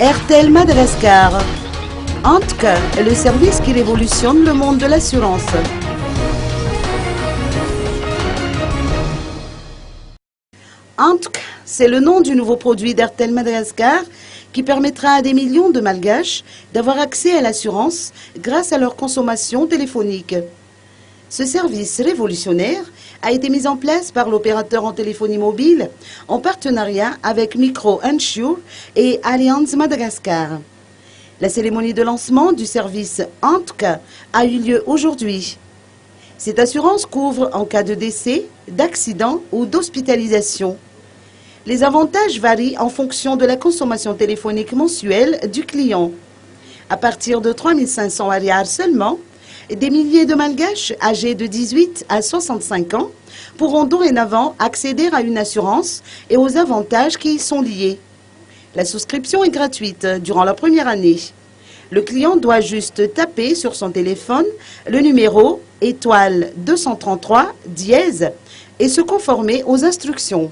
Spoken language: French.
RTL Madagascar. Antk, le service qui révolutionne le monde de l'assurance. Antk, c'est le nom du nouveau produit d'RTL Madagascar qui permettra à des millions de Malgaches d'avoir accès à l'assurance grâce à leur consommation téléphonique. Ce service révolutionnaire a été mis en place par l'opérateur en téléphonie mobile en partenariat avec Micro Insure et Allianz Madagascar. La cérémonie de lancement du service Antk a eu lieu aujourd'hui. Cette assurance couvre en cas de décès, d'accident ou d'hospitalisation. Les avantages varient en fonction de la consommation téléphonique mensuelle du client. À partir de 3 500 ariars seulement, des milliers de Malgaches âgés de 18 à 65 ans pourront dorénavant accéder à une assurance et aux avantages qui y sont liés. La souscription est gratuite durant la première année. Le client doit juste taper sur son téléphone le numéro étoile 233 dièse et se conformer aux instructions.